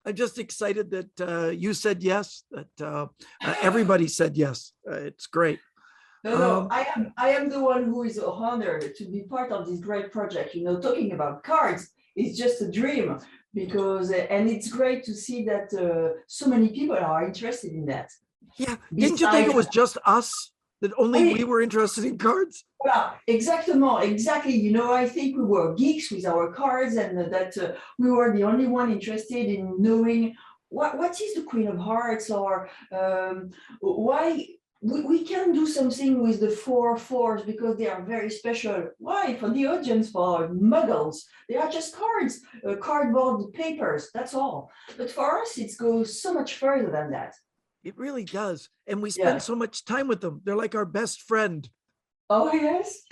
I'm just excited that you said yes, that everybody said yes. It's great. No, no, I am the one who is honored to be part of this great project. Talking about cards is just a dream because, and it's great to see that so many people are interested in that. Yeah. Didn't you think it was just us that only we Oui, were interested in cards? voilà, exactly. I think we were geeks with our cards, and that we were the only one interested in knowing what is the Queen of Hearts, or why we can do something with the 4 4s because they are very special. Why? For the audience, for muggles, they are just cards, cardboard papers. That's all. But for us, it goes so much further than that. It really does. And we spend Yeah. so much time with them. They're like our best friend. Oh, yes.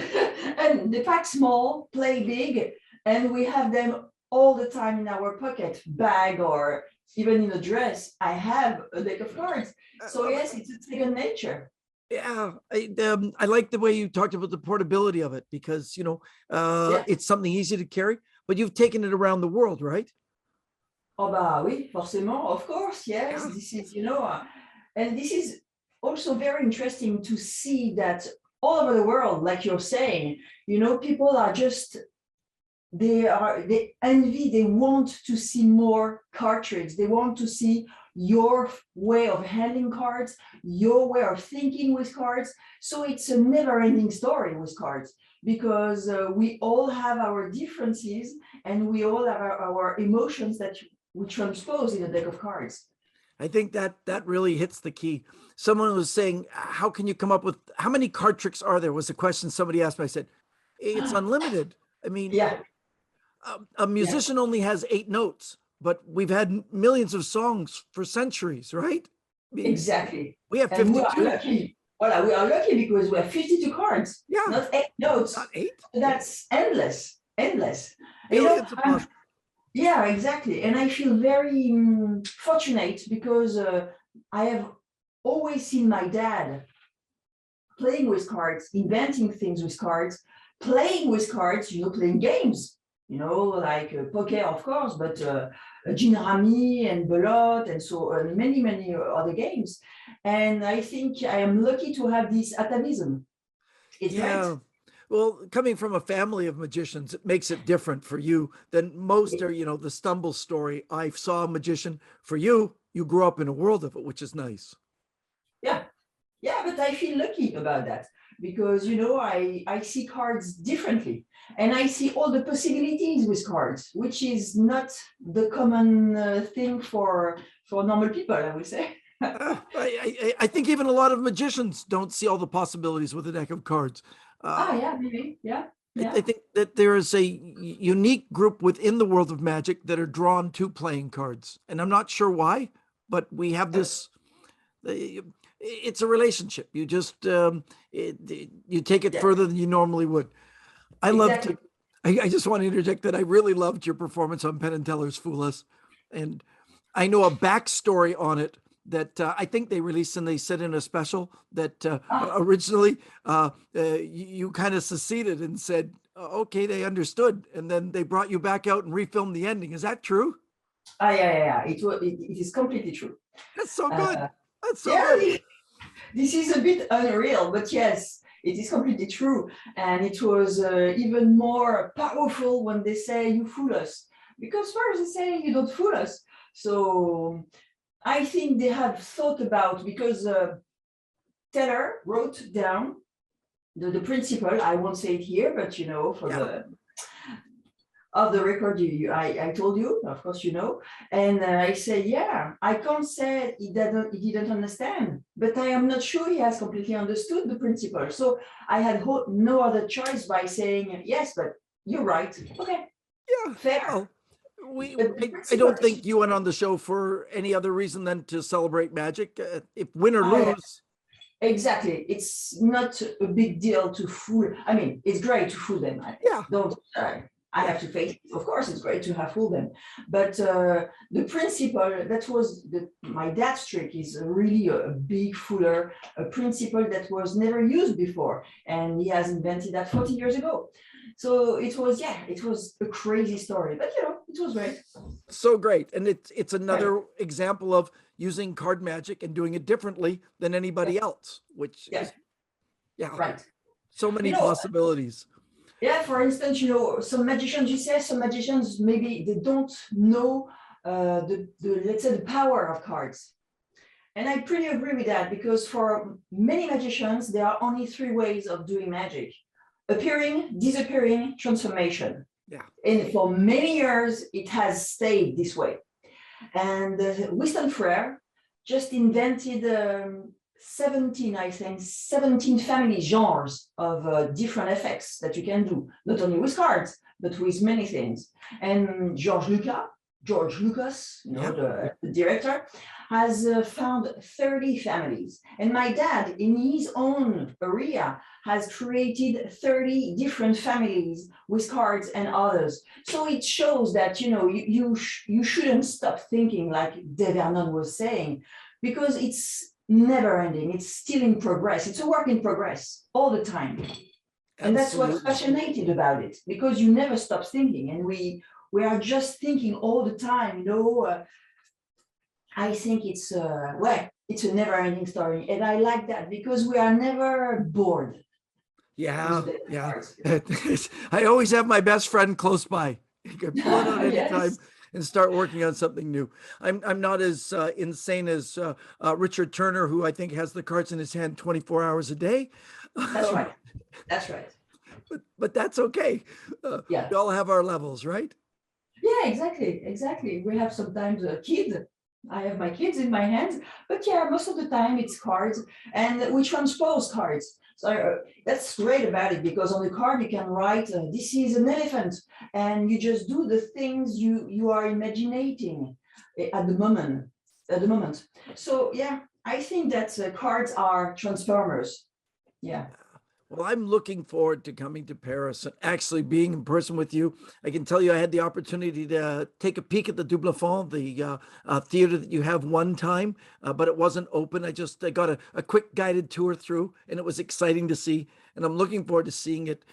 And they pack small, play big, and we have them all the time in our pocket, bag, or even in a dress. I have a deck of cards. So, yes, it's a second nature. Yeah, I like the way you talked about the portability of it because, Yeah. it's something easy to carry, but you've taken it around the world, right? Oh, bah oui, forcément, of course, yes. Yeah. This is, and this is also very interesting to see that all over the world, like you're saying, people are just they envy, they want to see more cartridge, they want to see your way of handling cards, your way of thinking with cards. So it's a never-ending story with cards because we all have our differences, and we all have our emotions that we transpose in a deck of cards. I think that really hits the key. Someone was saying, how can you come up with, how many card tricks are there? Was a question somebody asked me. I said, it's unlimited. I mean, Yeah, a yeah, musician only has 8 notes, but we've had millions of songs for centuries, right? I mean, exactly. we have And we are 52. lucky. Well, we are lucky because we have 52 cards, Yeah, not 8 notes. not 8. That's endless, endless. Millions of I'm possible. Yeah, exactly. And I feel very fortunate because I have always seen my dad playing with cards, inventing things with cards, playing with cards, playing games, like poker, of course, but Gin Rami and Belote and so many, many other games. And I think I am lucky to have this atavism. It's great. Yeah. Well, coming from a family of magicians, it makes it different for you than most are, the stumble story. I saw a magician. For you, you grew up in a world of it, which is nice. Yeah. Yeah, but I feel lucky about that because I see cards differently, and I see all the possibilities with cards, which is not the common thing for normal people, I would say. I think even a lot of magicians don't see all the possibilities with a deck of cards. Ah, Uh, yeah, maybe, yeah, I yeah, think that there is a unique group within the world of magic that are drawn to playing cards, and I'm not sure why, but we have this. It's a relationship. You just you take it yeah, further than you normally would. I love exactly. to. I just want to interject that I really loved your performance on Penn and Teller's Fool Us, and I know a backstory on it that I think they released and they said in a special that Ah, originally you kind of seceded and said, okay, they understood. And then they brought you back out and refilmed the ending. Is that true? yeah, yeah, yeah. It is completely true. That's so Uh, good. That's so yeah, good. this is a bit unreal, but yes, it is completely true. And it was even more powerful when they say you fool us. Because first they say you don't fool us. So I think they have thought about, because Teller wrote down the principle. I won't say it here, but for Yeah. the of the record I told you, of course, and I say, yeah, I can't say he didn't understand, but I am not sure he has completely understood the principle. So I had no other choice by saying, yes, but you're right. Okay, Yeah. fair. Well, we But the I principle don't is, think you went on the show for any other reason than to celebrate magic. If win or yeah, lose, exactly. It's not a big deal to fool. I mean, it's great to fool them. I yeah, don't. I yeah, have to face it. Of course, it's great to have fooled them, but the principle that was my dad's trick is really a big fooler, a principle that was never used before, and he has invented that 40 years ago. So it was, yeah, it was a crazy story, but it was great. So great. And it's another example of using card magic and doing it differently than anybody else, which is, yeah, Right. so many You know, possibilities. Yeah, for instance, some magicians, you say some magicians, maybe they don't know let's say the power of cards. And I pretty agree with that, because for many magicians, there are only three ways of doing magic: appearing, disappearing, transformation. Yeah. And for many years, it has stayed this way. And Winston Frere just invented 17, I think, 17 family genres of different effects that you can do, not only with cards, but with many things. And George Lucas, the director, has found 30 families. And my dad, in his own area, has created 30 different families with cards and others. So it shows that, you shouldn't stop thinking, like De Vernon was saying, because it's never ending. It's still in progress. It's a work in progress all the time. And that's what's fascinating about it, because you never stop thinking, and we are just thinking all the time. I think it's it's a never-ending story, and I like that, because we are never bored. Yeah. I always have my best friend close by. You can pull it out anytime and start working on something new. I'm not as insane as Richard Turner, who I think has the cards in his hand 24 hours a day. That's right. That's right. But that's okay. We all have our levels, right? Yeah, exactly. We have sometimes a kid. I have my kids in my hands, but most of the time it's cards, and we transpose cards. So that's great about it, because on the card you can write, this is an elephant, and you just do the things you are imagining at the moment. So I think that cards are transformers. Yeah. Well, I'm looking forward to coming to Paris and actually being in person with you. I can tell you I had the opportunity to take a peek at the Double Fond, the theater that you have one time, but it wasn't open. I got a quick guided tour through, and it was exciting to see. And I'm looking forward to seeing it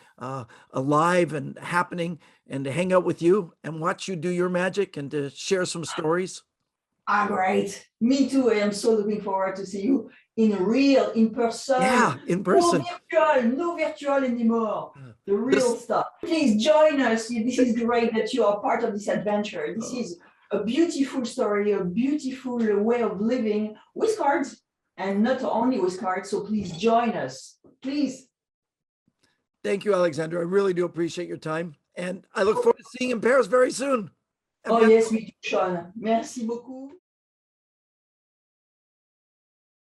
alive and happening, and to hang out with you and watch you do your magic and to share some stories. Great. Me too. I am so looking forward to see you in person. Yeah, in person. No virtual anymore. The real stuff. Please join us. This is great that you are part of this adventure. This is a beautiful story, a beautiful way of living with cards, and not only with cards. So please join us. Please. Thank you, Alexandra. I really do appreciate your time. And I look forward to seeing you in Paris very soon. Oh, yes, we do, Shawn. Merci beaucoup.